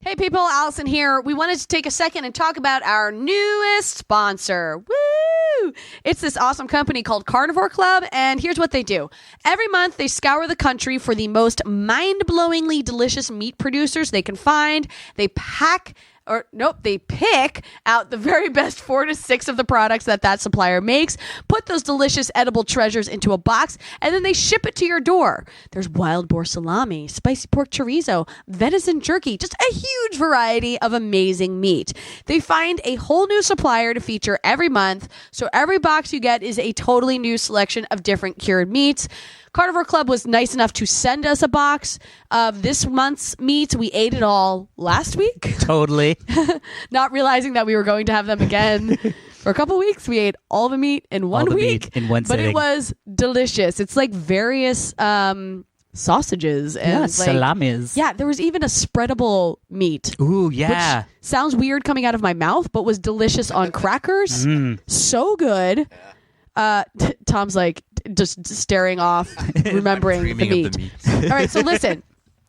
Hey people, Alison here. We wanted to take a second and talk about our newest sponsor. Woo! It's this awesome company called Carnivore Club, and here's what they do. Every month, they scour the country for the most mind-blowingly delicious meat producers they can find. They pick out the very best 4 to 6 of the products that supplier makes, put those delicious edible treasures into a box, and then they ship it to your door. There's wild boar salami, spicy pork chorizo, venison jerky, just a huge variety of amazing meat. They find a whole new supplier to feature every month, so every box you get is a totally new selection of different cured meats. Carnivore Club was nice enough to send us a box of this month's meat. We ate it all last week. Totally. Not realizing that we were going to have them again for a couple weeks. We ate all the meat in one week. In one but sitting. it was delicious. It's like various sausages and salamis. Yeah, there was even a spreadable meat. Ooh, yeah. Which sounds weird coming out of my mouth, but was delicious on crackers. So good. Tom's like just staring off, remembering the meat. All right, so listen.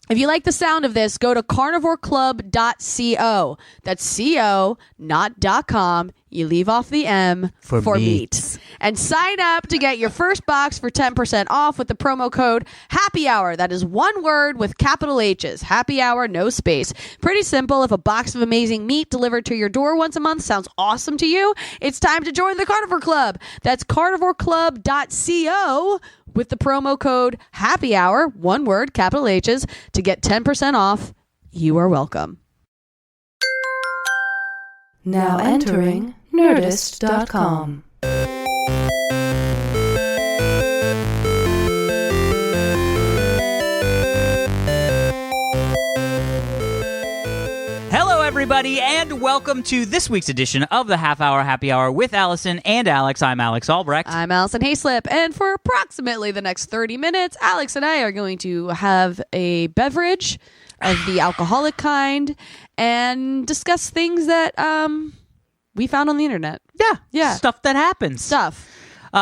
If you like the sound of this, go to carnivoreclub.co. That's co, not .com. You leave off the M for meat. And sign up to get your first box for 10% off with the promo code Happy Hour. That is one word with capital H's. Happy Hour, no space. Pretty simple. If a box of amazing meat delivered to your door once a month sounds awesome to you, it's time to join the Carnivore Club. That's carnivoreclub.co with the promo code Happy Hour, one word, capital H's, to get 10% off. You are welcome. Now entering Nerdist.com. Hello, everybody, and welcome to this week's edition of the Half Hour Happy Hour with Allison and Alex. I'm Alex Albrecht. I'm Alison Haislip, and for approximately the next 30 minutes, Alex and I are going to have a beverage of the alcoholic kind and discuss things that we found on the internet. Yeah. Stuff that happens.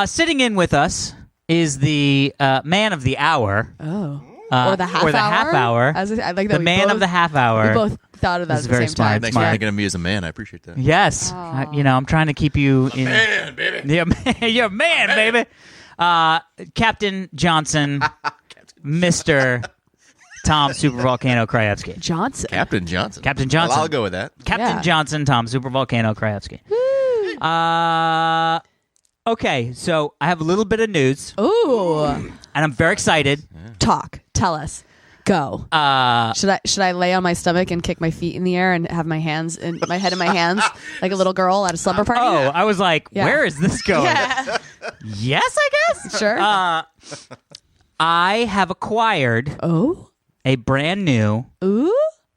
Sitting in with us is the man of the hour. Oh. Or the half hour. I like that. The man of the half hour. We both thought of that This at is the very same smart. time. Thanks for thinking of me as a man. I appreciate that. Yes. I'm trying to keep you in. Man, baby. Yeah, you're a man, baby. Captain Johnson, Mr. Tom Super Volcano Krajewski. Johnson. Captain Johnson. Captain Johnson. Well, I'll go with that. Captain Johnson, Tom Super Volcano Krajewski. Okay, so I have a little bit of news. Ooh. And I'm very excited. Talk. Tell us. Go. Should I lay on my stomach and kick my feet in the air and have my hands in my head in my hands like a little girl at a slumber party? Oh, I was like, Yeah. where is this going? Yeah. Yes, I guess. Sure. I have acquired a brand new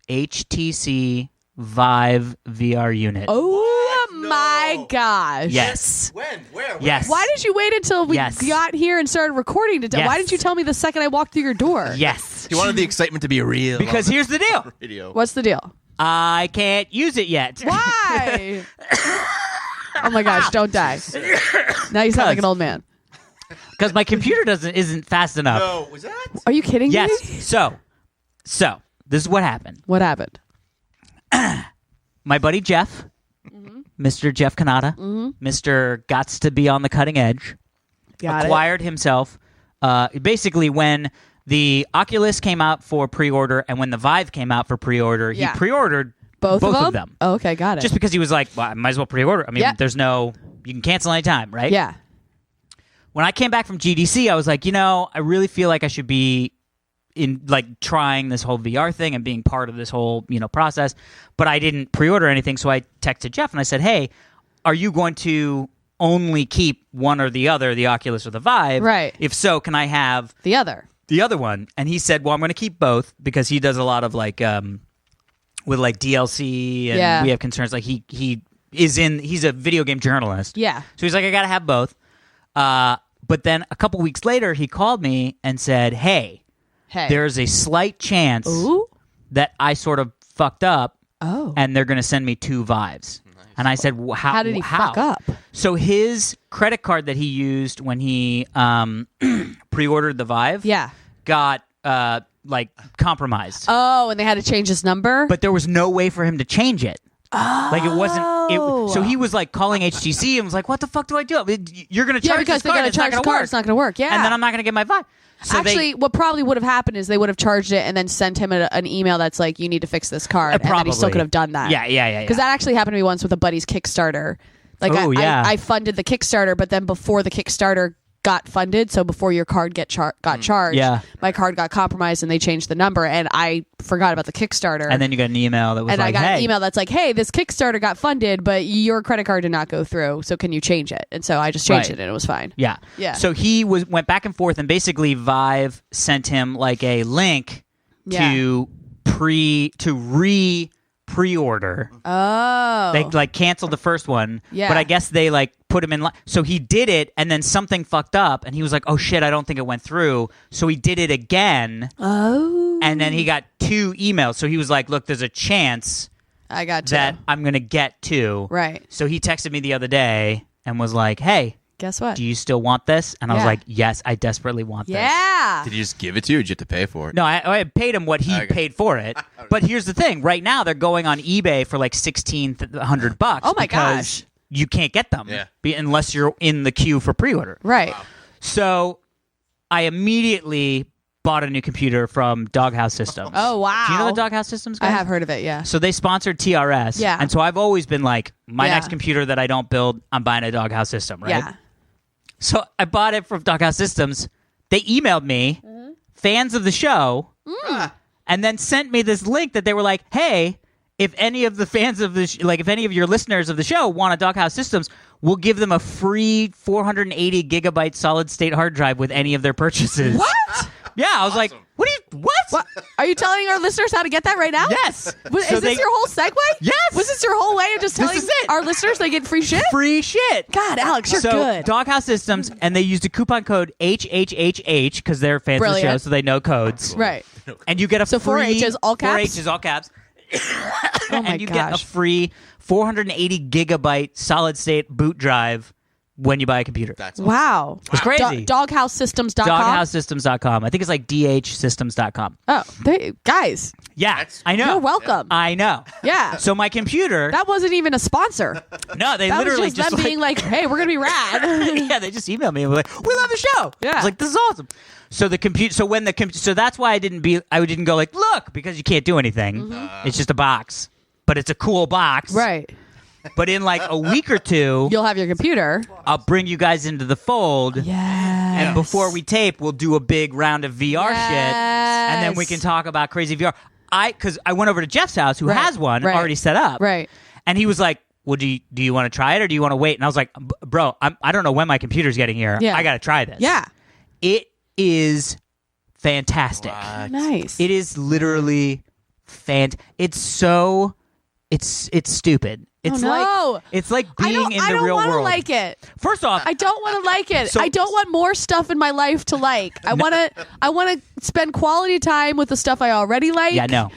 HTC Vive VR unit. Oh my gosh. Yes. When? Where? Yes. Why did you wait until we Yes. got here and started recording? Yes. Why didn't you tell me the second I walked through your door? Yes. You wanted the excitement to be real. Because here's the deal. Radio. What's the deal? I can't use it yet. Why? Oh my gosh, don't die. Now you sound like an old man. Because my computer isn't fast enough. No, was that? Are you kidding Yes. me? So this is what happened. What happened? My buddy Jeff, Mr. Jeff Kanata, Mr. Gots to be on the cutting edge, acquired himself. Basically, when the Oculus came out for pre-order and when the Vive came out for pre-order, he pre-ordered both of them. Oh, okay, got it. Just because he was like, well, I might as well pre-order. I mean, you can cancel anytime, right? Yeah. When I came back from GDC, I was like, I really feel like I should be in like trying this whole VR thing and being part of this whole, process, but I didn't pre-order anything. So I texted Jeff and I said, hey, are you going to only keep one or the other, the Oculus or the Vive? Right. If so, can I have The other one? And he said, well, I'm going to keep both because he does a lot of like, with like DLC and we have concerns. Like he's a video game journalist. Yeah. So he's like, I got to have both. But then a couple weeks later, he called me and said, hey, there's a slight chance that I sort of fucked up and they're going to send me 2 Vives. Nice. And I said, how did he fuck up? So his credit card that he used when he pre-ordered the Vive got like compromised. Oh, and they had to change his number? But there was no way for him to change it. Oh. Like it wasn't. So he was like calling HTC and was like, "What the fuck do I do? You're going to charge because this card. they're It's not charge going the to card. work. It's not going to work. Yeah, and then I'm not going to get my Vive." So actually, what probably would have happened is they would have charged it and then sent him an email that's like, "You need to fix this card." And then he still could have done that. Yeah. Because that actually happened to me once with a buddy's Kickstarter. Like I funded the Kickstarter, but then before the Kickstarter got funded, so before your card got charged, my card got compromised and they changed the number, and I forgot about the Kickstarter. And then you got an email that was and like, I got hey. an email that's like, "Hey, this Kickstarter got funded, but your credit card did not go through. So can you change it?" And so I just changed it, and it was fine. Yeah. So he went back and forth, and basically Vive sent him like a link to pre-order. Oh. They like canceled the first one, but I guess they like put him in line. So he did it, and then something fucked up, and he was like, "Oh shit, I don't think it went through." So he did it again. Oh. And then he got 2 emails. So he was like, "Look, there's a chance I got that I'm going to get 2." Right. So he texted me the other day and was like, "Hey, guess what? do you still want this?" And I was Yeah. like, "Yes, I desperately want this." Yeah. Did you just give it to you or did you have to pay for it? No, I paid him what he paid for it. But here's the thing. Right now, they're going on eBay for like $1,600. Oh, my because gosh. you can't get them unless you're in the queue for pre-order. Right. Wow. So I immediately bought a new computer from Doghouse Systems. Oh, wow. Do you know the Doghouse Systems guys? I have heard of it, yeah. So they sponsored TRS. Yeah. And so I've always been like, my Yeah. next computer that I don't build, I'm buying a Doghouse System, right? Yeah. So I bought it from Doghouse Systems. They emailed me, fans of the show, and then sent me this link that they were like, "Hey, if any of the fans of the if any of your listeners of the show want a Doghouse Systems, we'll give them a free 480 gigabyte solid state hard drive with any of their purchases." What? Yeah, I was like, "What? What? Are you telling our listeners how to get that right now? Yes. Is this your whole segue? Yes. Was this your whole way of just telling is it. our listeners they get free shit? Free shit. God, Alex, you're so good. Doghouse Systems, and they used a coupon code HHHH because they're fans of the show, Brilliant. so they know codes. Right. And you get a So free 4H's, all caps? 4H's, all caps. Oh my and you get a gosh. free 480 gigabyte solid state boot drive when you buy a computer. That's awesome. Wow. It's crazy. Doghousesystems.com? Doghousesystems.com. I think it's like dhsystems.com. Oh, guys, Yeah, I know. you're welcome. I know. Yeah. So my computer. That wasn't even a sponsor. No, they That literally was just them being like, "Hey, we're going to be rad." yeah, they just emailed me and were like, "We love the show." Yeah. I was like, "This is awesome." So the computer. So when so that's why I didn't go like, "Look," because you can't do anything. It's just a box, but it's a cool box, Right. But in like a week or two, You'll have your computer. I'll bring you guys into the fold. Yes. And before we tape, we'll do a big round of VR shit, and then we Yes. can talk about crazy VR. Because I went over to Jeff's house, who Right, has one right. already set up, Right. and he was like, "Well, do you want to try it or do you want to wait?" And I was like, "Bro, I don't know when my computer's getting here. Yeah. I got to try this." Yeah. It is fantastic. What? Nice. It is literally It's so it's stupid. It's no. like being in the real I don't world. like it. First off, I don't want to like it. So- I don't want more stuff in my life to like. I want to spend quality time with the stuff I already like. yeah, no.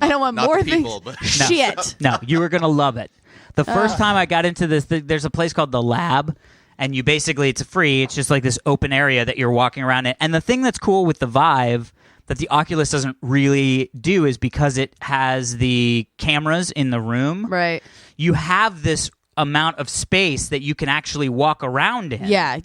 I don't want Not more the people, things. but- Shit. No, you were going to love it. The first time I got into this, there's a place called The Lab, and you basically, it's free. It's just like this open area that you're walking around in. And the thing that's cool with the Vive that the Oculus doesn't really do is because it has the cameras in the room, Right. you have this amount of space that you can actually walk around in. Yeah.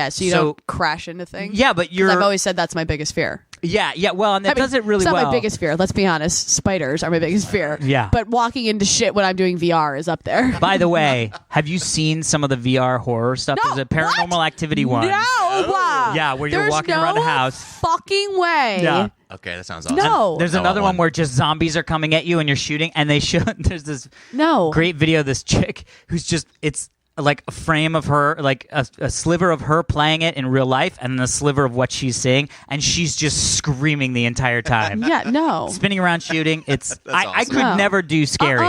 So you So- don't crash into things. Yeah, but 'Cause I've always said that's my biggest fear. Yeah, well, and that does it really it's not well. my biggest fear. Let's be honest. Spiders are my biggest fear. Yeah. But walking into shit when I'm doing VR is up there. By the way, have you seen some of the VR horror stuff? No, There's a Paranormal what? Activity one. No. Yeah, where you're There's walking around a no house. Fucking way. Yeah. Okay, that sounds awesome. No. There's No, another I one want- where just zombies are coming at you and you're shooting, and they show there's this No. great video of this chick who's just it's like a frame of her, like a sliver of her playing it in real life, and then a sliver of what she's saying, and she's just screaming the entire time. Yeah. No. Spinning around shooting. It's I awesome. could No. never do scary.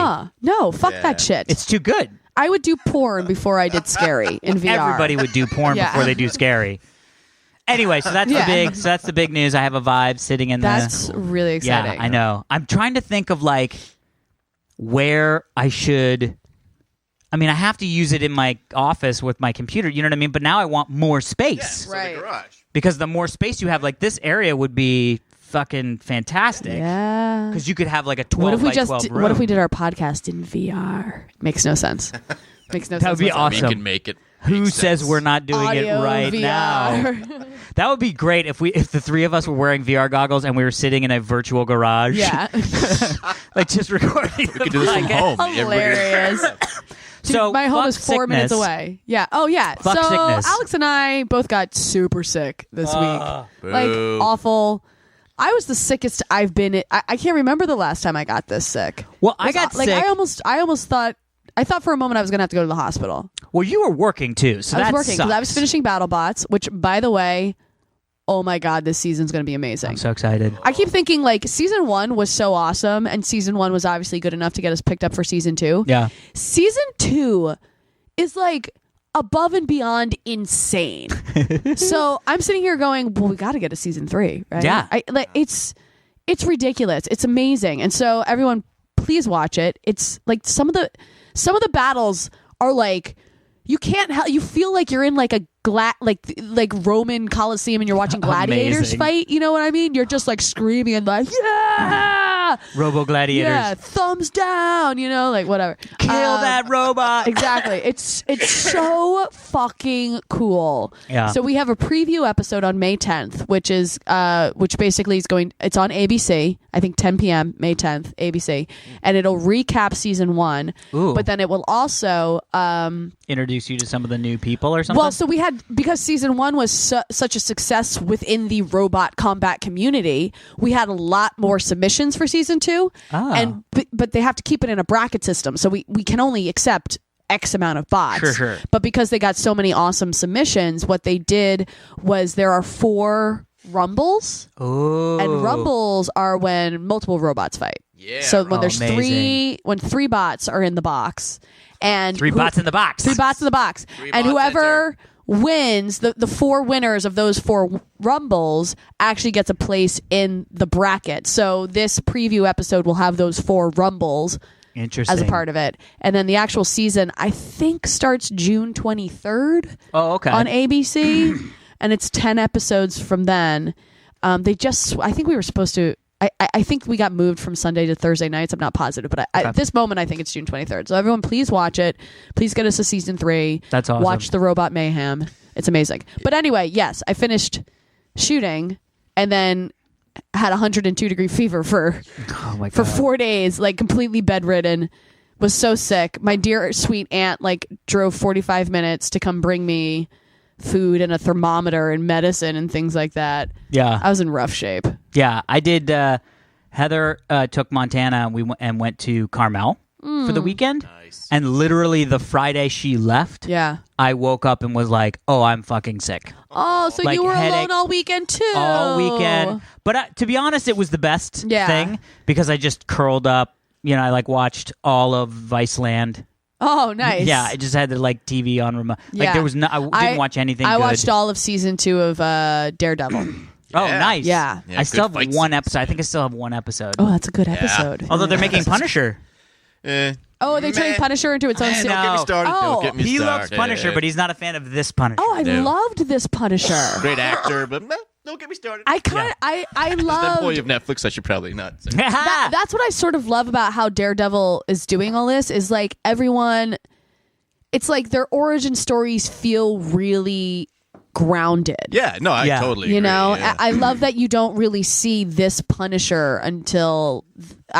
No. Fuck Yeah. that shit. It's too good. I would do porn before I did scary in VR. Everybody would do porn Yeah. before they do scary. Anyway, so that's Yeah. that's the big news. I have a Vive sitting in That's the really exciting. Yeah, I know. I'm trying to think of like where I should. I mean, I have to use it in my office with my computer. You know what I mean? But now I want more space So Right. the garage. because the more space you have, like this area would be fucking fantastic. Yeah. Because you could have like a 12 What if we by 12 room. What if we did our podcast in VR? Makes no sense. Makes no sense. That would be whatsoever. awesome. We can make it. Who make says sense. we're not doing Audio it right VR. now? That would be great if the three of us were wearing VR goggles and we were sitting in a virtual garage. Yeah. Like just recording. We could do this from home. Hilarious. Dude, So my home fuck is 4 minutes sickness. away. Yeah. Oh, yeah. Fuck so sickness. Alex and I both got super sick this week. Like Boo. awful. I was the sickest I've been. I can't remember the last time I got this sick. Well, I got like sick. I almost thought. I thought for a moment I was gonna have to go to the hospital. Well, you were working too, so I was that working because I was sucks. finishing BattleBots, which, by the way, oh my god, this season's gonna be amazing. I'm so excited. I keep thinking like season 1 was so awesome, and season 1 was obviously good enough to get us picked up for season 2. Yeah. Season 2 is like above and beyond insane. So I'm sitting here going, well, we got to get a season 3, right? Yeah. It's ridiculous. It's amazing, and so everyone, please watch it. It's like some of the battles are like you can't help. You feel like you're in like a like Roman Colosseum and you're watching gladiators Amazing. fight. You know what I mean? You're just like screaming and like yeah, Robo gladiators. yeah, thumbs down. You know, like whatever. Kill that robot. Exactly. It's so fucking cool. Yeah. So we have a preview episode on May 10th, which basically is it's on ABC, I think 10 p.m. May 10th, ABC, and it'll recap season 1. Ooh. But then it will also Introduce you to some of the new people or something? well, so we had, because season 1 was such a success within the robot combat community, we had a lot more submissions for season 2. Oh. And but they have to keep it in a bracket system, so we can only accept X amount of bots. Sure. But because they got so many awesome submissions, what they did was there are 4 rumbles, Ooh. and rumbles are when multiple robots fight. Yeah. So when there's amazing. when 3 bots are in the box, and 3 bots in the box. 3 bots in the box, 3 and bots whoever wins, the 4 winners of those 4 rumbles actually gets a place in the bracket. So this preview episode will have those 4 rumbles Interesting. as a part of it, and then the actual season I think starts June 23rd Oh, okay. on ABC, and it's 10 episodes from then. I think we were supposed to. I think we got moved from Sunday to Thursday nights. I'm not positive, but at this moment, I think it's June 23rd. So everyone, please watch it. Please get us a season 3. That's awesome. Watch the Robot Mayhem. It's amazing. But anyway, yes, I finished shooting and then had 102-degree fever for Oh my for God. 4 days, like completely bedridden. Was so sick. My dear sweet aunt like drove 45 minutes to come bring me food and a thermometer and medicine and things like that. Yeah. I was in rough shape. Yeah, I did. Heather took Montana and we went to Carmel for the weekend. Nice. And literally the Friday she left, Yeah. I woke up and was like, "Oh, I'm fucking sick." Oh, so Like you were headache alone all weekend too. All weekend. But to be honest, it was the best Yeah. thing because I just curled up. You know, I like watched all of Viceland. Oh, nice. Yeah, I just had the like TV on remote. Like Yeah. there was no, I didn't watch anything. I good. watched all of season 2 of Daredevil. Oh, Yeah. nice. Yeah. Yeah, I still good have fight one scenes. episode. I think I still have one episode. Oh, that's a good episode. Although they're making Punisher. Oh, they're turning Meh. Punisher into its own I series. know. Don't get me started. Oh. Don't get me He started. loves Punisher, but he's not a fan of this Punisher. Oh, I No. loved this Punisher. Great actor, but meh, don't get me started. I kind of, I As an loved. employee of Netflix, I should probably not say. That's what I sort of love about how Daredevil is doing all this is like everyone, it's like their origin stories feel really grounded. Yeah, no, I Yeah. totally You agree. know, yeah. I love that you don't really see this Punisher until,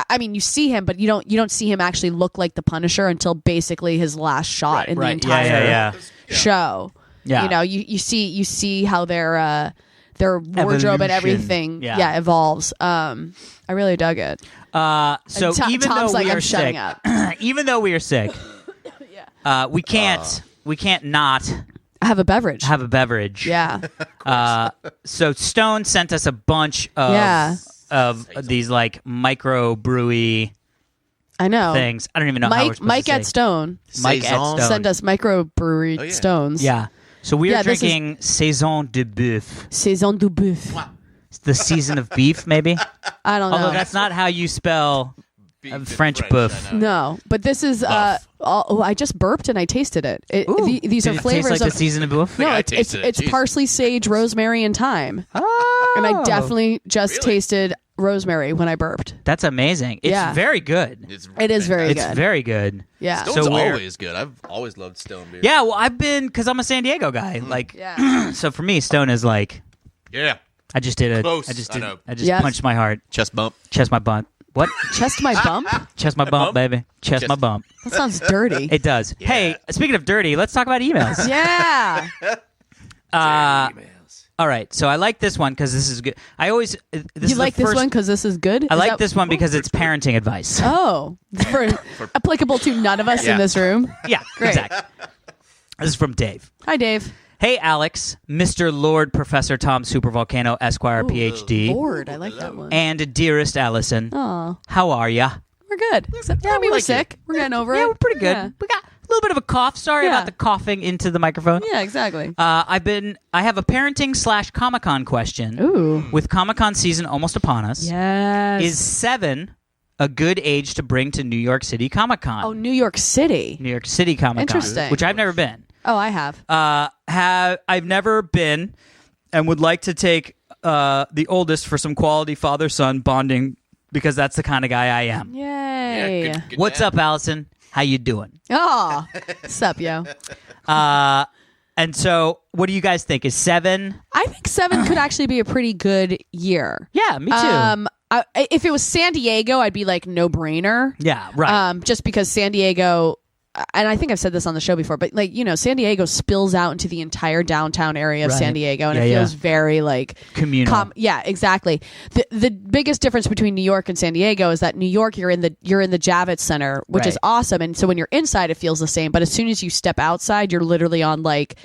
I mean, you see him, but you don't see him actually look like the Punisher until basically his last shot in the Right. entire Yeah. show. Yeah. You know, you see how their wardrobe Evolution. and everything Yeah. evolves. I really dug it. So And even Tom's though like, we I'm are shutting sick, up. even though we are sick, we can't not I have a beverage. have a beverage. Yeah. So Stone sent us a bunch of Yeah. these like micro brewy I know. things. I don't even know how we're Mike supposed Mike to at say. Stone Mike at Saison. Stone. send us microbrewery Oh, yeah. stones. Yeah. So we are Yeah, this is- drinking Saison de Boeuf. Saison du Boeuf. It's the season of beef, maybe. I don't know. Although that's not how you spell Beef in French boeuf. I know. No, but this is Buff. I just burped and I tasted it. These Did are it taste flavors like the of season of boeuf? no, I it's tasted it. it's Jesus. parsley, sage, rosemary, and thyme. Ah. And I definitely just Really? tasted rosemary when I burped. That's amazing. It's Yeah. very good. It is very It's good. very good. Yeah. Stone's So we're- always good. I've always loved Stone beer. Yeah, well, I've been because I'm a San Diego guy. Like, Yeah. so for me, Stone is like Yeah. I just did it. Close. I just I did. know. I just Yes. punched my heart, Chest bump. chest my bump. What? Chest my bump? Chest my bump, bump? baby. Chest my Chest- bump. That sounds dirty. It does. Yeah. Hey, speaking of dirty, let's talk about emails. Yeah. Emails. All right, so I like this one because this is good. I always this You is like the this first, one because this is good? I Is like that- this one because it's parenting advice. Oh, for applicable to none of us in Yeah. this room. Yeah, Great. exactly. This is from Dave. Hi, Dave. Hey, Alex, Mr. Lord Professor Tom Supervolcano, Esquire, PhD, Lord, I like that one. and dearest Allison. Oh, How are ya? we're good. Except, I mean, we're like sick. We're getting over it. Yeah, we're pretty good. Yeah, We got a little bit of a cough. Sorry Yeah. about the coughing into the microphone. Yeah, exactly. I have a parenting / Comic-Con question. Ooh. With Comic-Con season almost upon us, Yes. is 7 a good age to bring to New York City Comic-Con? Oh, New York City. New York City Comic-Con. Interesting. Which I've never been. Oh, I have. I've never been and would like to take the oldest for some quality father-son bonding because that's the kind of guy I am. Yay. Yeah, good What's dad. up, Allison? How you doing? Oh, sup, yo. And so, what do you guys think? Is 7? I think 7 could actually be a pretty good year. Yeah, me too. If it was San Diego, I'd be like no brainer. Yeah, right. Just because San Diego, and I think I've said this on the show before, but like, you know, San Diego spills out into the entire downtown area of Right. San Diego, and Yeah, it feels yeah. very like Communal. yeah, exactly. The biggest difference between New York and San Diego is that New York, you're in the Javits Center, which is Right. awesome, and so when you're inside, it feels the same. But as soon as you step outside, you're literally on like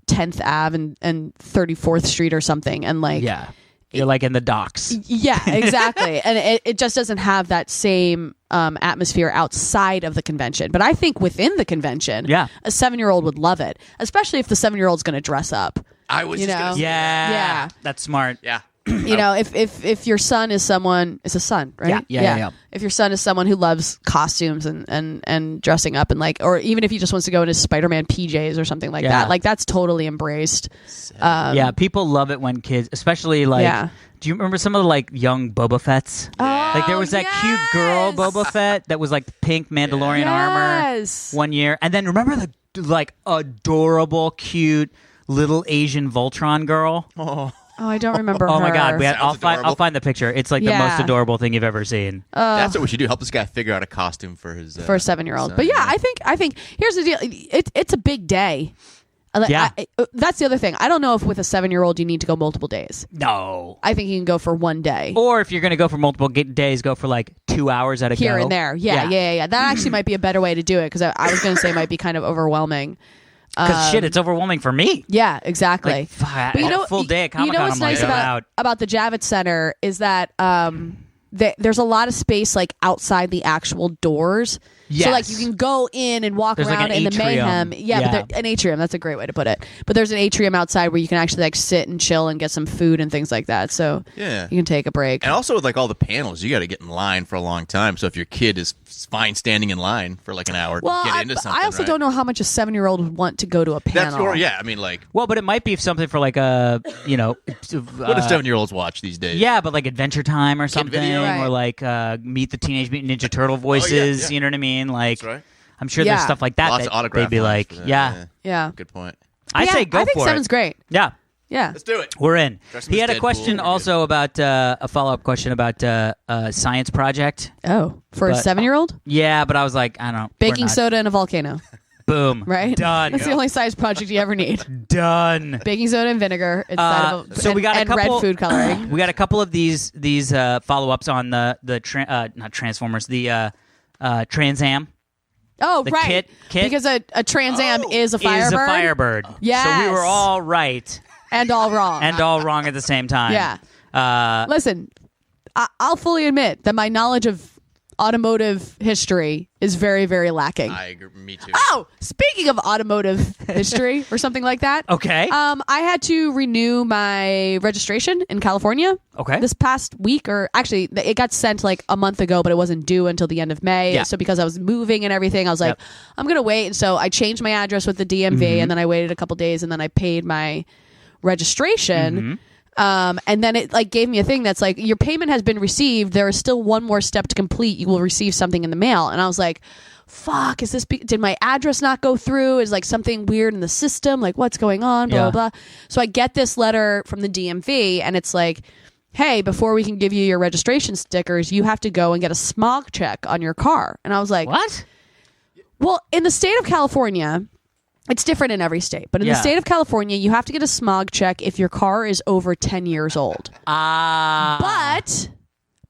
10th Ave and 34th Street or something, and like Yeah. You're like in the docks. yeah, exactly. And it just doesn't have that same atmosphere outside of the convention. But I think within the convention, Yeah. a 7-year-old would love it, especially if the 7-year-old's going to dress up. I was You just know? gonna say Yeah. Yeah. That's smart. Yeah. You know, if your son is someone, it's a son, right? Yeah. If your son is someone who loves costumes and dressing up and like, or even if he just wants to go in his Spider-Man PJs or something like Yeah. that, like that's totally embraced. Yeah, people love it when kids, especially like, Yeah. do you remember some of the like young Boba Fett's? Like there was that cute girl yes! Boba Fett that was like pink Mandalorian armor Yes. one year. And then remember the like adorable, cute little Asian Voltron girl? Oh, I don't remember. Oh my her. God. Sounds I'll adorable. find the picture. It's like the Yeah. most adorable thing you've ever seen. That's what we should do. Help this guy figure out a costume for his for a 7-year-old. son, But yeah, I think here's the deal. It's a big day. Yeah. That's the other thing. I don't know if with a 7-year-old you need to go multiple days. No. I think you can go for one day. Or if you're going to go for multiple days, go for like 2 hours at a Here go. and there. Yeah. That actually might be a better way to do it because I was going to say it might be kind of overwhelming. Because shit, it's overwhelming for me. Yeah, exactly. Like, But you know, full day at Comic-Con, you know what's I'm like, nice I'm out. about the Javits Center is that there's a lot of space like outside the actual doors. So like Yes. you can go in and walk There's, like, around an in the atrium. mayhem. Yeah, Yeah. but an atrium. That's a great way to put it. But there's an atrium outside where you can actually like sit and chill and get some food and things like that. So Yeah. you can take a break. And also with like all the panels, you got to get in line for a long time. So if your kid is fine standing in line for like an hour Well, to get into something, I also right? don't know how much a 7-year-old would want to go to a panel. That's your, yeah. I mean, like, Well, but it might be something for like a, you know. what do 7-year-olds watch these days? Yeah, but like Adventure Time or something. video? Right. Or like Meet the Teenage Mutant Ninja Turtle voices. yeah. You know what I mean? Like, That's right. I'm sure Yeah. there's stuff like that. Lots that of autograph they'd be lines like, for that, yeah. Yeah. Good point. I Yeah, say go I think for 7's it. great. Yeah. Yeah. Let's do it. We're in. Dress him He as had a Deadpool, question we're also about a follow-up question about science project. Oh, for a But- 7-year-old? Yeah, but I was like, I don't know. We're Baking not. soda and a volcano, Boom. right? Done. That's the only size project you ever need. Done. Baking soda and vinegar inside of a, So we got a and couple red food coloring. We got a couple of these follow-ups on the not Transformers, the Trans Am. Oh, The right. kit Because a Trans Am is a Firebird. Is a Firebird. Yes. So we were all right And all wrong. and all wrong at the same time. Yeah. Listen, I'll fully admit that my knowledge of automotive history is very, very lacking. I agree. Me too. Oh, speaking of automotive history or something like that. Okay. I had to renew my registration in California. Okay. This past week, or actually, it got sent like a month ago, but it wasn't due until the end of May. Yeah. So because I was moving and everything, I was like, I'm gonna wait. And so I changed my address with the DMV, and then I waited a couple days, and then I paid my registration. And then it like gave me a thing that's like, your payment has been received. There is still one more step to complete. You will receive something in the mail. And I was like, fuck, is this, did my address not go through? Is like something weird in the system? Like what's going on? Blah, blah, blah. So I get this letter from the DMV and it's like, hey, before we can give you your registration stickers, you have to go and get a smog check on your car. And I was like, what? Well, in the state of California, it's different in every state, but in the state of California, you have to get a smog check if your car is over 10 years old. But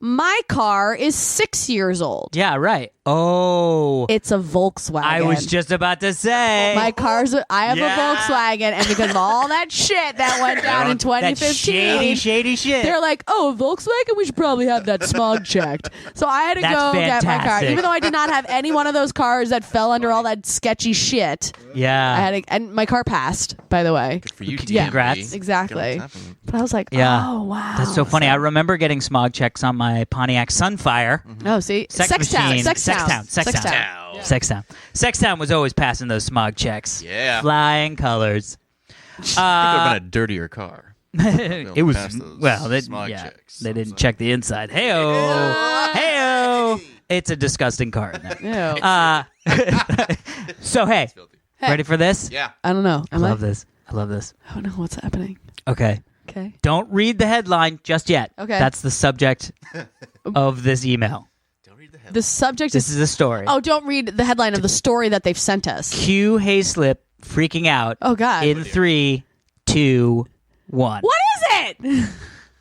my car is 6 years old. Yeah, right. Oh. It's a Volkswagen. I was just about to say. My car's I have a Volkswagen, and because of all that shit that went down in 2015, that shady shit. They're like, oh, Volkswagen, we should probably have that smog checked. So I had to go get my car, even though I did not have any one of those cars that fell under all that sketchy shit. Yeah. I had to, and my car passed, by the way. Good for you, Yeah, congrats. Exactly. But I was like, yeah. oh, wow. That's so funny. I remember getting smog checks on my Pontiac Sunfire. Oh, see? Sextown was always passing those smog checks. Yeah. Flying colors. Could have been a dirtier car. It was, well, they didn't check the inside. Hey-o. Hey-o. It's a disgusting car. So, hey, ready for this? Yeah. I don't know. I love this. I love this. I don't know what's happening. Okay. Okay. Don't read the headline just yet. Okay. That's the subject of this email. The subject This is a story. Oh, don't read the headline of the story that they've sent us. Q Haislip freaking out. Oh, God. In 3, 2, 1. What is it?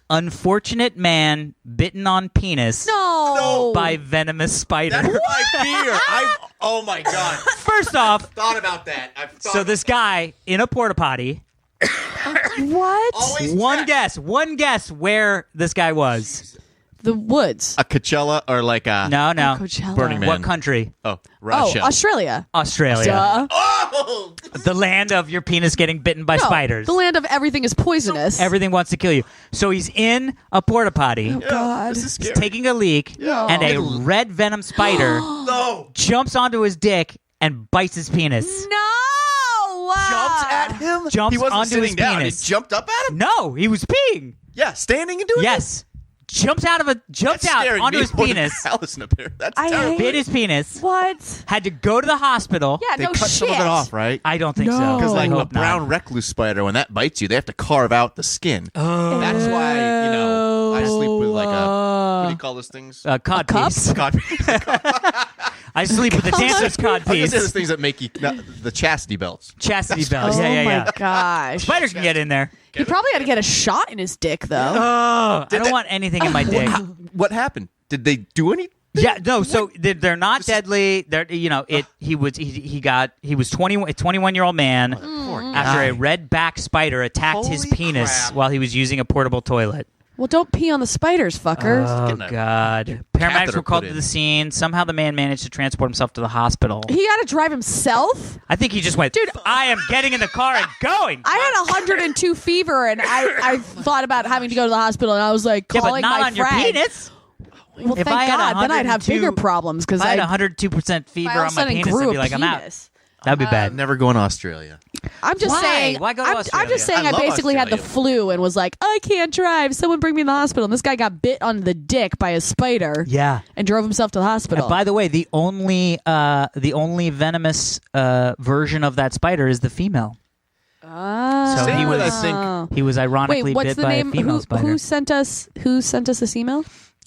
Unfortunate man bitten on penis No. by venomous spider. That's my fear. Oh my God. First off, Thought about that. so this guy in a porta potty. What? Always One check. guess where this guy was. The woods. A Coachella or like a No. Coachella. Burning Man. What country? Oh, Russia. Oh, Australia. Australia. Duh. Oh! The land of your penis getting bitten by No, spiders. the land of everything is poisonous. Everything wants to kill you. So he's in a porta potty. Oh, God. This is He's scary. taking a leak, Yeah. and a red venom spider No. jumps onto his dick and bites his penis. No. Jumped at him. Jumps he wasn't onto sitting his down. penis. He jumped up at him. No, he was peeing. Yeah, standing and doing it. Yes. Jumped out That's out scaring onto me his more than penis, Alison up here. That's I terrible. hate- bit his penis, What? had to go to the hospital. Yeah, They no cut shit. some of it off, right? I don't think No. so. Because like I a hope not. brown recluse spider, when that bites you, they have to carve out the skin. Oh. That's why, I sleep with like a, what do you call those things? Cod cup? piece. Cod- I sleep with the dancer's cod I was gonna say piece. those things that make you, the chastity belts. Chastity belt. Oh Yeah. my gosh. Spider can get in there. He probably had to get a shot in his dick, though. Oh, I don't want anything in my dick. What happened? Did they do anything? Yeah, no. So they're not deadly. They're He was 21-year-old man after a red back spider attacked his Holy penis crap. while he was using a portable toilet. Well, don't pee on the spiders, fucker. Oh Getting a God! Paramedics catheter were called put to in. the scene. Somehow the man managed to transport himself to the hospital. He got to drive himself? I think he just went, dude. I am getting in the car and going. I had 102 fever, and I thought about having to go to the hospital, and I was like Yeah, but calling not my on your friend. penis. Well, If thank I had God. Then I'd have 102 bigger problems because If I had I 102% fever all of a on my sudden penis, grew I'd a be like, I'm out. penis. That'd be bad. Never going to Australia. I'm just Why? saying. Why go to I'm Australia? just saying. I I, love basically had the Australia. flu and was like, I can't drive. Someone bring me to the hospital. And this guy got bit on the dick by a spider. Yeah. And drove himself to the hospital. And by the way, the only venomous version of that spider is the female. Oh. So Same he with, was- I think, He was ironically Wait, what's bit the by name? a female spider. Who sent us this email?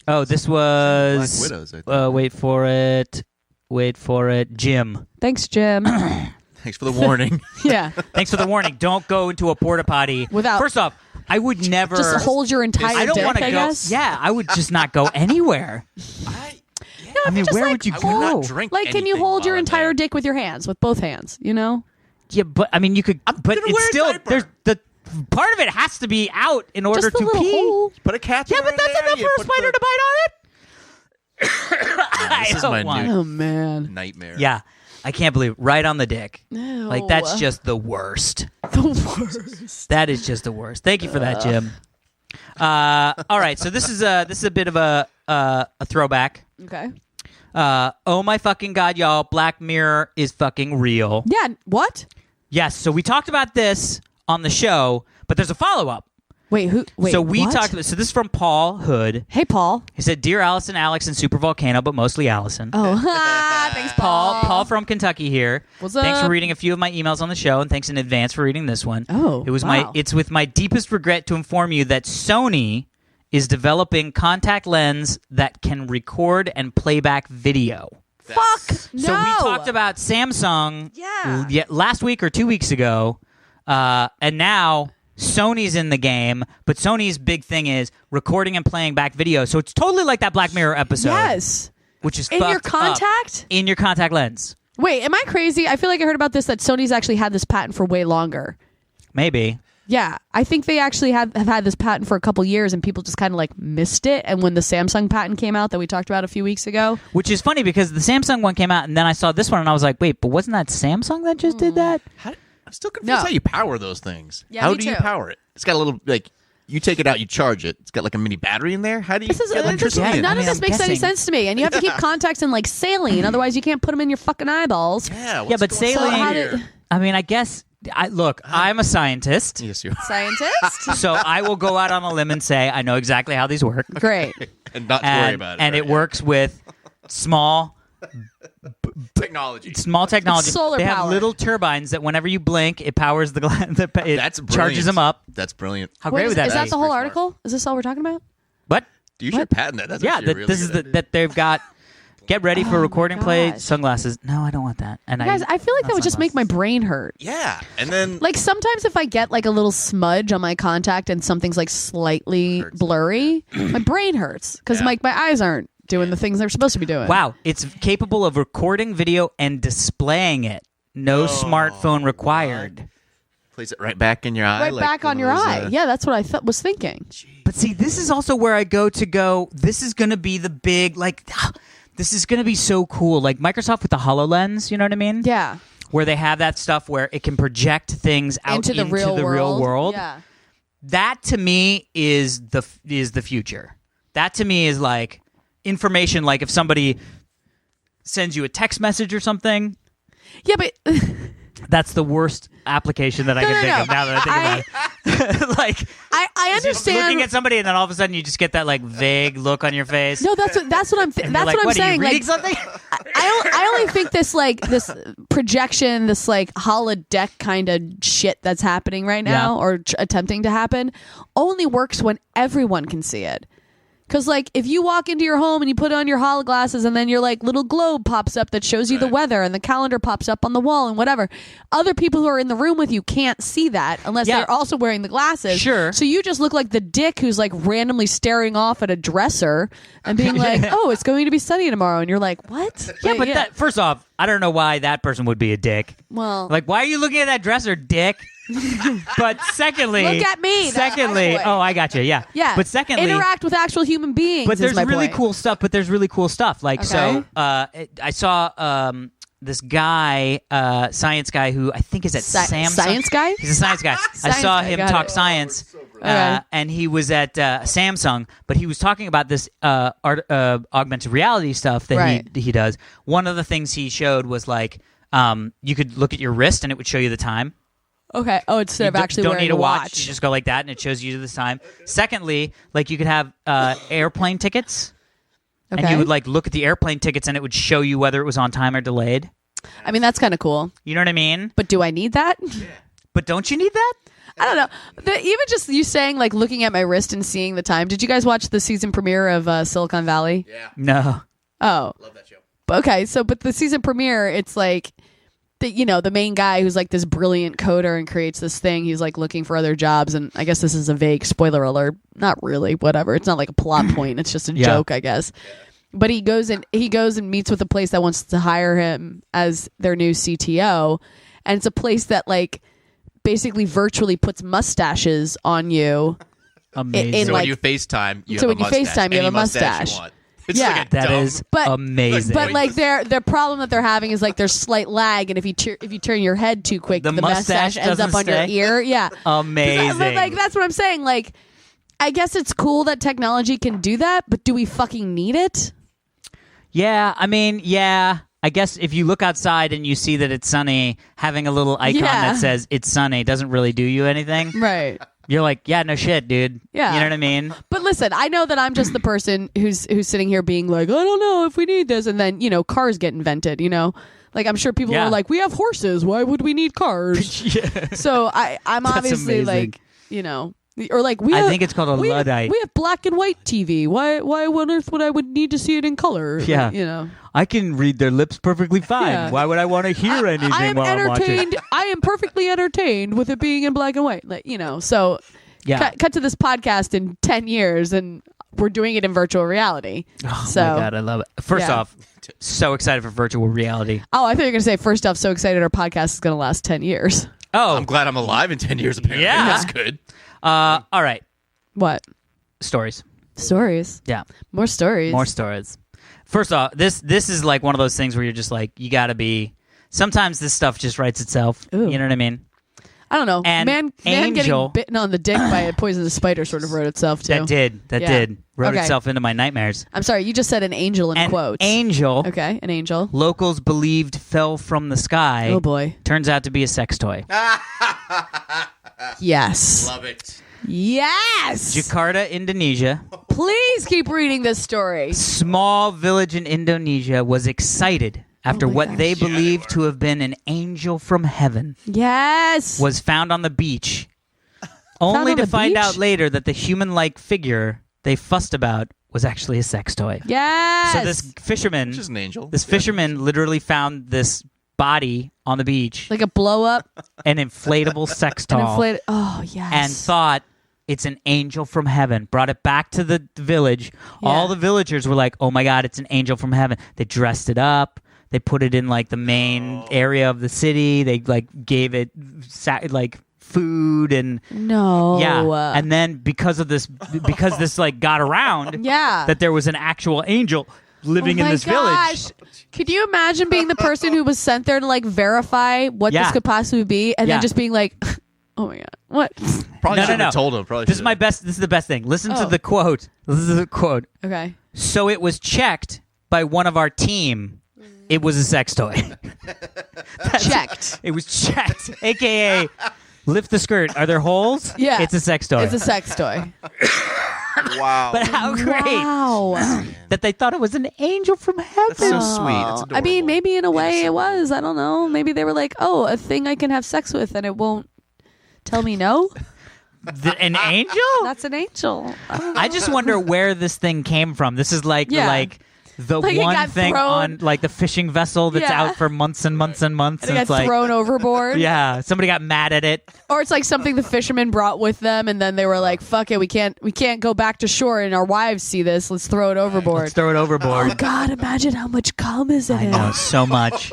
Oh, this was Black Widows, I think. Wait for it. Jim. Thanks, Jim. Thanks for the warning. Yeah. Thanks for the warning. Don't go into a porta potty Without- First off, I would never. Just hold your entire I don't dick, want to I go. guess. Yeah, I would just not go anywhere. I mean, just where like would you I would not go? drink Like, can you anything hold your while I'm entire there. dick with your hands, with both hands? You know? Yeah, but I mean, you could. But gonna it's wear a still diaper. there's the part of it has to be out in order Just the to little pee. hole. Put a cat. Yeah, but that's enough for a spider to bite on it. I This is don't my want- new Oh man. nightmare. Yeah, I can't believe it. Right on the dick. Ew. Like that's just the worst. the worst. That is just the worst. Thank you for that, Jim. All right, so this is a bit of a throwback. Okay. Oh my fucking god, y'all! Black Mirror is fucking real. Yeah. What? Yes. So we talked about this on the show, but there's a follow up. Wait, who? Wait, so we what? talked about. So this is from Paul Hood. Hey, Paul. He said, "Dear Allison, Alex, and Super Volcano, but mostly Allison." Oh, thanks, Paul. Paul from Kentucky here. What's Thanks up? for reading a few of my emails on the show, and thanks in advance for reading this one. Oh, wow. It's with my deepest regret to inform you that Sony is developing contact lens that can record and play back video. Fuck. No. So we talked about Samsung last week or 2 weeks ago, and now Sony's in the game, but Sony's big thing is recording and playing back video. So it's totally like that Black Mirror episode. Yes. Which is In your fucked up. contact? In your contact lens. Wait, am I crazy? I feel like I heard about this, that Sony's actually had this patent for way longer. Maybe. Yeah, I think they actually have had this patent for a couple years, and people just kind of like missed it. And when the Samsung patent came out that we talked about a few weeks ago, Which is funny because the Samsung one came out, and then I saw this one, and I was like, wait, but wasn't that Samsung that just did that? I'm still confused No. how you power those things. Yeah, how me do you too. power it? It's got a little, like, you take it out, you charge it. It's got like a mini battery in there. How do you this is get electricity in? none I of mean, this I'm makes any guessing. sense to me. And you have to keep contacts in like saline, otherwise you can't put them in your fucking eyeballs. Yeah, Yeah, but going on saline- how here? did- I mean, I guess, I'm a scientist, Yes, you are. Scientist, so I will go out on a limb and say I know exactly how these work. great. And not to worry about it. And right? it works with small Technology. technology. Solar they have power. little turbines that whenever you blink, it powers it That's brilliant. charges them up. That's brilliant. How Wait, great would that is be? that the whole Pretty smart. article? Is this all we're talking about? What? You should patent that. That's Yeah, actually a really this is good idea. that they've got. Get ready for recording play gosh. sunglasses. No, I don't want that. And Guys, I feel like that not would just make my sunglasses. brain hurt. Yeah, and then Like sometimes if I get like a little smudge on my contact and something's like slightly Hurts. blurry, my brain hurts because Yeah. my eyes aren't doing the things they're supposed to be doing. Wow, it's capable of recording video and displaying it. No smartphone required. place it right back in your eye. Right like back one on of your those, eye. Yeah, that's what I was thinking. But see, this is also where I go. This is going to be the big, like, this is going to be so cool. Like Microsoft with the HoloLens, you know what I mean? Yeah. Where they have that stuff where it can project things out Into the real world. Yeah. That to me is the future. That to me is like information. Like if somebody sends you a text message or something, Yeah, but that's the worst application that I can think of now that I think about it. Like I just understand. looking at somebody and then all of a sudden you just get that like vague look on your face. No, that's what I'm. And That's you're like, what I'm what, saying. Are you reading Like, something? I only think this projection, this like holodeck kind of shit that's happening right now, Yeah. or attempting to happen, only works when everyone can see it. Because like if you walk into your home and you put on your hologlasses and then your like little globe pops up that shows you the weather and the calendar pops up on the wall and whatever, other people who are in the room with you can't see that unless Yeah. they're also wearing the glasses. Sure. So you just look like the dick who's like randomly staring off at a dresser and being like, "Oh, it's going to be sunny tomorrow," and you're like, "What?" Yeah, Wait, but that first off, I don't know why that person would be a dick. well, Like, why are you looking at that dresser, dick? But secondly, Look at me, that's my Secondly, point. oh, I got you. Yeah, yeah. But secondly, interact with actual human beings. but is there's my really point. cool stuff. But there's really cool stuff. Like Okay. I saw this guy, science guy, who I think is at Samsung. Science guy? He's a science guy. I Science saw guy, him got talk it. science, Okay. and he was at Samsung. But he was talking about this augmented reality stuff that Right. he does. One of the things he showed was like you could look at your wrist and it would show you the time. Okay. Oh, instead You of actually don't wearing need a watch. watch. You just go like that, and it shows you the time. Secondly, like you could have airplane tickets, and Okay. you would like look at the airplane tickets, and it would show you whether it was on time or delayed. I mean, that's kind of cool. You know what I mean? But do I need that? But don't you need that? I don't know. Even just you saying like looking at my wrist and seeing the time. Did you guys watch the season premiere of Silicon Valley? Yeah, No. Oh, love that show. okay. So, but the season premiere, it's like the main guy who's like this brilliant coder and creates this thing. He's like looking for other jobs, and I guess this is a vague spoiler alert. Not really. Whatever. It's not like a plot point. It's just a Yeah. joke, I guess. But he goes and meets with a place that wants to hire him as their new CTO, and it's a place that like basically virtually puts mustaches on you. Amazing. in So like- when you FaceTime, you so have when a you mustache. FaceTime, you have Any a mustache. You want. It's Yeah. like a That dumb- is But- amazing. But like their problem that they're having is like there's slight lag, and if you turn your head too quick, The the mustache mustache ends up doesn't on stay? your ear. Yeah, Amazing. But like that's what I'm saying. Like, I guess it's cool that technology can do that, but do we fucking need it? Yeah, I mean, yeah, I guess if you look outside and you see that it's sunny, having a little icon that says it's sunny doesn't really do you anything. Right. You're like, yeah, no shit, dude. Yeah. You know what I mean? But listen, I know that I'm just the person who's sitting here being like, I don't know if we need this. And then, cars get invented, Like, I'm sure people are like, we have horses. Why would we need cars? So I'm That's obviously amazing. like, or like I think it's called a Luddite. We have black and white TV. Why on earth would I need to see it in color? Yeah. Like, I can read their lips perfectly fine. Yeah. Why would I want to hear anything I am while I'm watching? entertained. I am perfectly entertained with it being in black and white. Like, so Yeah. cut to this podcast in 10 years and we're doing it in virtual reality. Oh so, my God, I love it. First off, so excited for virtual reality. Oh, I thought you were going to say, first off, so excited our podcast is going to last 10 years. Oh. I'm glad I'm alive in 10 years, apparently. Yeah. That's good. All right. What? Stories. Stories. Yeah. More stories. More stories. First off, this is like one of those things where you're just like, you got to be... Sometimes this stuff just writes itself. Ooh. You know what I mean? I don't know. And man Angel- getting bitten on the dick by a poisonous spider sort of wrote itself, too. That did. Wrote Okay. itself into my nightmares. I'm sorry, you just said an angel in An quotes. angel, Okay, an angel. locals believed fell from the sky. Oh, boy. Turns out to be a sex toy. Yes. Love it. Yes! Jakarta, Indonesia. Please keep reading this story. Small village in Indonesia was excited after Oh my what gosh. they believed to have been an angel from heaven Yes. was found on the beach, only on to the find beach? out later that the human-like figure they fussed about was actually a sex toy. Yes. So this fisherman, Just an angel. this fisherman literally found this body on the beach, like a blow up, an inflatable sex an doll, inflated. Oh, yes. and thought it's an angel from heaven. Brought it back to the village. Yeah. All the villagers were like, oh my God, it's an angel from heaven. They dressed it up. They put it in like the main area of the city. They like gave it like food and No. yeah. And then because this like got around Yeah. that there was an actual angel living in this village. Could you imagine being the person who was sent there to like verify what Yeah. this could possibly be, and Yeah. then just being like, "Oh my God, what?" Probably No, shouldn't no. have told him. Probably This is should've. this is the best thing. Listen to Oh. the quote. Listen to the quote. Okay. So it was checked by one of our team. It was a sex toy. Checked. It was checked, aka lift the skirt. Are there holes? Yeah. It's a sex toy. It's a sex toy. Wow. But how great Wow. that they thought it was an angel from heaven. That's so sweet. That's adorable. I mean, maybe in a way Innocent. it was. I don't know. Maybe they were like, "Oh, a thing I can have sex with, and it won't tell me no." An angel? That's an angel. I don't know. I just wonder where this thing came from. This is like Yeah. the Like it one got thing thrown- on like the fishing vessel that's Yeah. out for months and months and months. And it it's got like thrown overboard. yeah, somebody got mad at it. Or it's like something the fishermen brought with them, and then they were like, "Fuck it, we can't go back to shore, and our wives see this. Let's throw it overboard." Let's throw it overboard. Oh God! Imagine how much cum is in I it. know so much.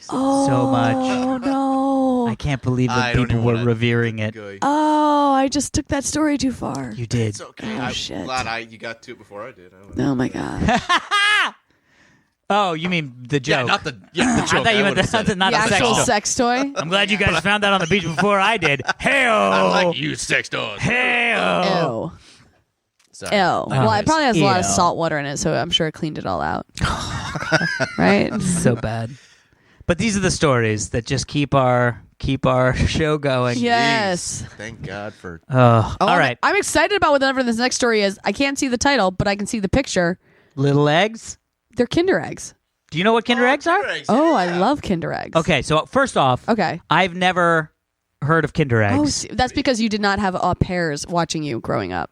Oh so much. no! I can't believe that I don't people even were wanna- revering it. Good. Oh, I just took that story too far. You did. It's okay. Oh, I'm shit. glad you got to it before I did. I don't know. Oh my God! Oh, you mean the joke? Yeah, not the the I joke. thought you meant would've said it. not The a sex actual doll. sex toy. I'm glad you guys found that on the beach before I did. Hey-o. I like you, sex dog. Hey-o. Ew. Sorry. Ew. Well, it probably has a lot of Ew. salt water in it, so I'm sure it cleaned it all out. Right? So bad. But these are the stories that just keep our show going. Yes. Jeez. Thank God for. Oh, all right. I'm excited about whatever this next story is. I can't see the title, but I can see the picture. Little eggs. They're Kinder eggs. Do you know what Kinder eggs are? Oh, I love Kinder eggs. Okay, so first off, Okay. I've never heard of Kinder Oh, eggs. see, that's because you did not have au pairs watching you growing up.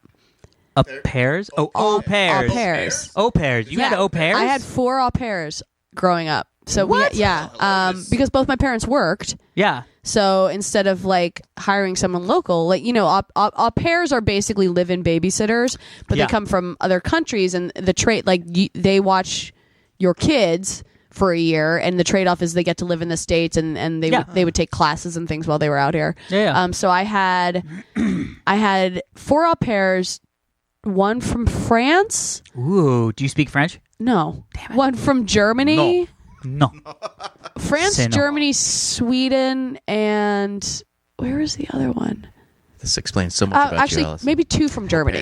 Au pairs? Oh, au pairs. Au pairs. Au pairs. You had au pairs? I had 4 au pairs growing up. So What? because both my parents worked. Yeah. So instead of like hiring someone local, like, you know, au pairs are basically live-in babysitters, but Yeah. they come from other countries, and the trade, like, they watch your kids for a year, and the trade-off is they get to live in the States, and they Yeah. they would take classes and things while they were out here. Yeah. So I had 4 au pairs, one from France. Ooh, do you speak French? No, one from Germany. No. France, Say no. Germany, Sweden, and where is the other one? This explains so much about actually, you, Alice. maybe 2 from Germany.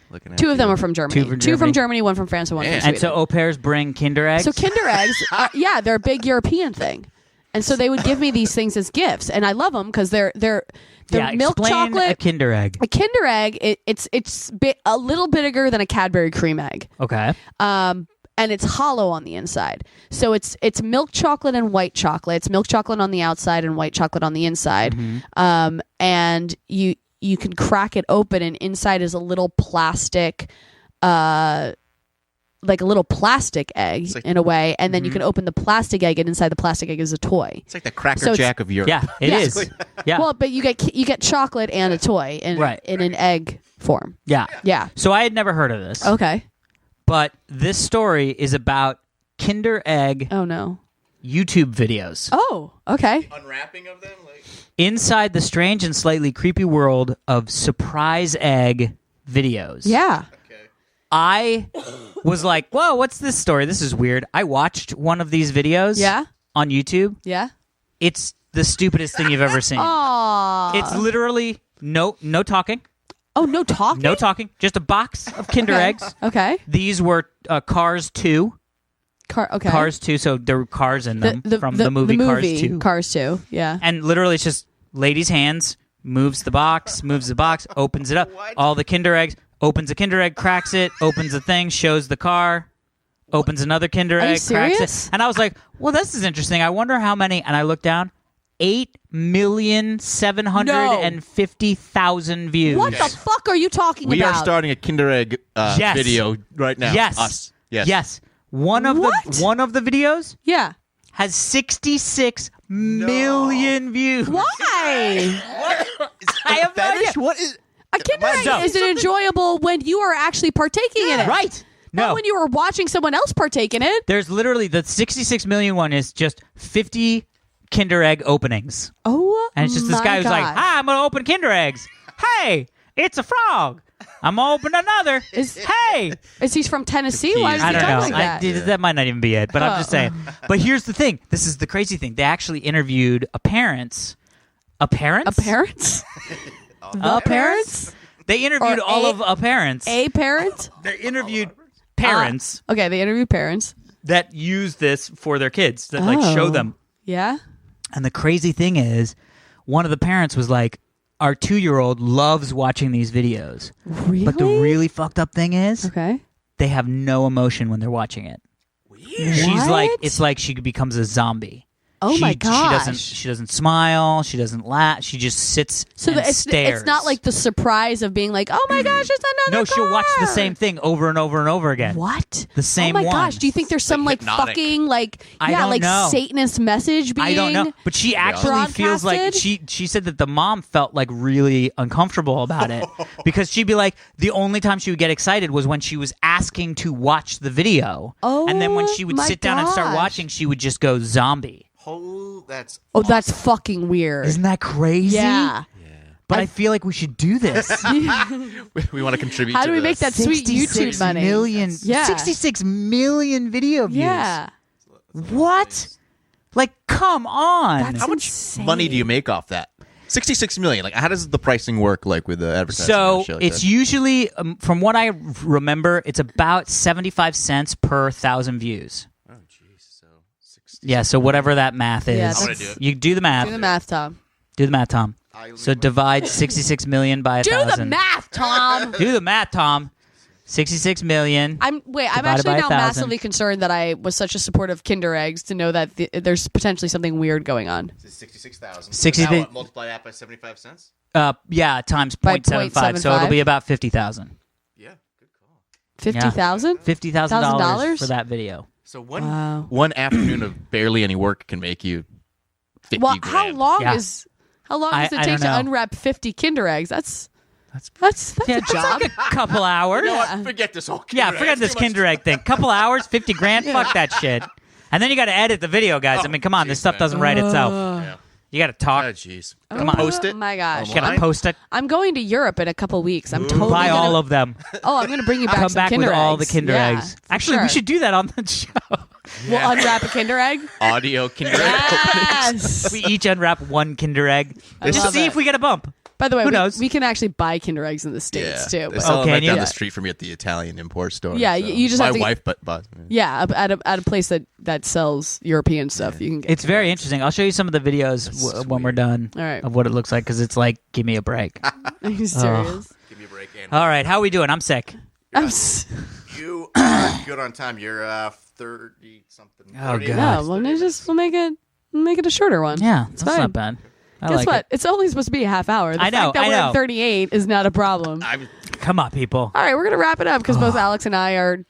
Looking at 2 of them you. are from Germany. 2 from Germany, 1 from France, and 1 from Sweden. And so au pairs bring Kinder eggs? So Kinder eggs, they're a big European thing. And so they would give me these things as gifts, and I love them because they're milk explain chocolate. a Kinder egg. A Kinder egg, it's a little bigger than a Cadbury cream egg. Okay. And it's hollow on the inside. So it's milk chocolate and white chocolate. It's milk chocolate on the outside and white chocolate on the inside. Mm-hmm. And you can crack it open, and inside is a little plastic, like a little plastic egg in a way. And then you can open the plastic egg, and inside the plastic egg is a toy. It's like the Cracker Jack of Europe. Yeah, it is. Yeah. Well, but you get chocolate and a toy in an egg form. Yeah. Yeah. So I had never heard of this. Okay. But this story is about Kinder egg Oh no. YouTube videos. Oh, okay. Unwrapping of them? Inside the strange and slightly creepy world of surprise egg videos. Yeah. I was like, whoa, what's this story? This is weird. I watched one of these videos on YouTube. Yeah. It's the stupidest thing you've ever seen. Aww. It's literally no talking. Oh, no talking? No talking. Just a box of Kinder eggs. Okay. These were Cars 2. Okay. Cars 2, so there were cars in them from the movie Cars 2. Cars 2, yeah. And literally it's just lady's hands, moves the box, opens it up. All the Kinder eggs, opens a Kinder egg, cracks it, opens the thing, shows the car, opens another Kinder egg, cracks it. And I was like, well, this is interesting. I wonder how many. And I looked down. 8,750,000 views. What the fuck are you talking about? We are starting a Kinder Egg video right now. Yes. Us. Yes. One of the videos has 66 million views. Why? I have no idea. What is A Kinder Egg is enjoyable when you are actually partaking in it. Right. Not No. when you are watching someone else partake in it. There's literally the 66 million one is just 50 Kinder Egg openings. Oh, And it's just this guy who's like, God. hi, I'm going to open Kinder Eggs. Hey, it's a frog. I'm going to open another. Hey. Is he from Tennessee? Why does I he don't talk know. like that? That might not even be it, but I'm just saying. But here's the thing. This is the crazy thing. They actually interviewed parents. Parents? They interviewed Or all of parents. A parent? They interviewed parents Okay, they interviewed parents. that use this for their kids, that show them. Yeah? And the crazy thing is, one of the parents was like, our 2-year-old loves watching these videos. Really? But the really fucked up thing is, Okay. they have no emotion when they're watching it. She's like, What? it's like she becomes a zombie. Oh my gosh. She doesn't smile. She doesn't laugh. She just sits and stares. it's not like the surprise of being like, oh my gosh, it's another No, she'll watch the car. same thing over and over and over again. What? The same Oh my one. gosh, do you think there's some like hypnotic. fucking like I don't know. Satanist message being I don't know, but she actually feels like broadcasted? she said that the mom felt like really uncomfortable about it because she'd be like, the only time she would get excited was when she was asking to watch the video, and then when she would my sit down and start gosh. watching, she would just go zombie. Oh, that's that's fucking weird. Isn't that crazy? Yeah. But I feel like we should do this. we want to contribute. How to do we make this. that sweet YouTube money? Yeah. 66 million video views. Yeah. What? Like, come on. That's How much insane. money do you make off that? 66 million. Like, how does the pricing work? Like with the advertising? So and shit like it's that? usually, from what I remember, it's about 75 cents per 1,000 views. Oh, jeez. So 60. Yeah, so whatever that math is. Yeah, I'm gonna do it. You do the math. Do the math, Tom. Do the math, Tom. So divide 66 million by 1,000. Do the math, Tom. Do the math, Tom. 66 million. I'm Divided actually by now 1,000. massively concerned that I was such a supporter of Kinder Eggs to know that there's potentially something weird going on. 66,000. 60 Now what, multiply that by 75 cents? Yeah, times By 0.75, so it'll 0.75. be about 50,000. Yeah, good call. 50,000? $50,000 for that video. So one Wow. one afternoon of barely any work can make you 50 Well, grand. how long Yeah. does it I take don't to know. unwrap 50 Kinder Eggs? That's Yeah, a job. like a couple hours. You know what? Forget this whole Yeah, Kinder forget Egg. this It's too much. Kinder Egg thing. Couple hours, 50 grand. Fuck that shit. And then you got to edit the video, guys. I mean, come on, this stuff doesn't write itself. Yeah. You got to talk. Oh, jeez. Come on. Post it. Oh my gosh. You got to Online? post it. I'm going to Europe in a couple weeks. I'm totally Buy gonna, all of them. Oh, I'm going to bring you back Come some back Kinder with all the Eggs. Kinder Yeah, Eggs. for Actually, we sure. should do that on the show. We'll unwrap a Kinder Egg. Audio Kinder Egg. Yes. We each unwrap one Kinder Egg. I Just love see it. if we get a bump. By the way, Who knows? we can actually buy Kinder Eggs in the States too. They but- sell them right can down you? the street from me at the Italian import store. Yeah, so. you just my have to- wife bought. Yeah, at a place that sells European stuff. You can get It's very interesting. I'll show you some of the videos when we're done All right. of what it looks like because it's like, give me a break. Are you serious? Give me a break. All right, how are we doing? I'm sick. You are good on time. You're 30 something. Oh, God. Yeah, well, we'll make it a shorter one. Yeah, it's that's fine. not bad. I Guess like what? it. It's only supposed to be a half hour. The I know, fact that I we're know. at 38 is not a problem. Come on, people. All right, we're gonna wrap it up because both Alex and I are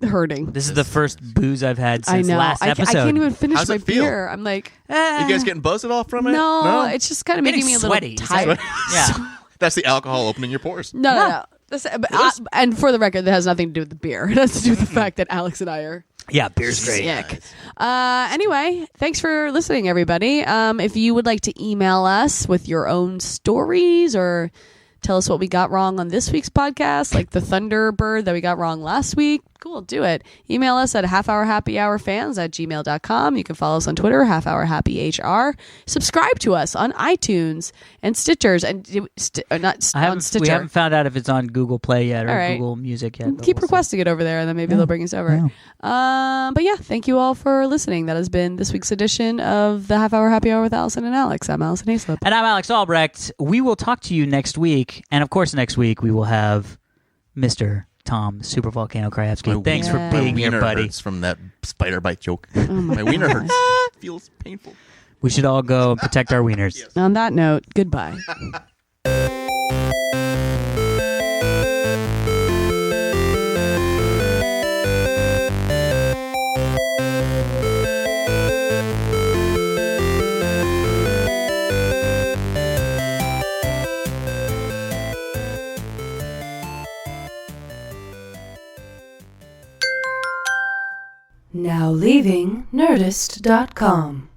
hurting. This is the first booze I've had I since know. last I episode. can't even finish How's my it feel? beer. I'm like, You guys getting buzzed at all from it? no, it's just kind of making Getting me a little sweaty. Is that- tired. Yeah. That's the alcohol opening your pores. No. And for the record, that has nothing to do with the beer. It has to do with the fact that Alex and I are Yeah, beer's great. sick. Anyway, thanks for listening, everybody. If you would like to email us with your own stories or tell us what we got wrong on this week's podcast, like the Thunderbird that we got wrong last week, cool, do it. Email us at halfhourhappyhourfans@gmail.com. You can follow us on Twitter, halfhourhappyhr. Subscribe to us on iTunes and Stitchers and on Stitcher. We haven't found out if it's on Google Play yet or All right. Google Music yet. but Keep we'll see. requesting it over there, and then maybe they'll bring us over. But yeah, thank you all for listening. That has been this week's edition of the Half Hour Happy Hour with Alison and Alex. I'm Alison Haislip. And I'm Alex Albrecht. We will talk to you next week. And of course, next week we will have Mr. Tom Super Volcano Krajewski. Thanks for Yeah. being My here, wiener buddy. hurts from that spider bite joke. My wiener hurts. Feels painful. We should all go and protect our wieners. On that note, goodbye. Now leaving Nerdist.com.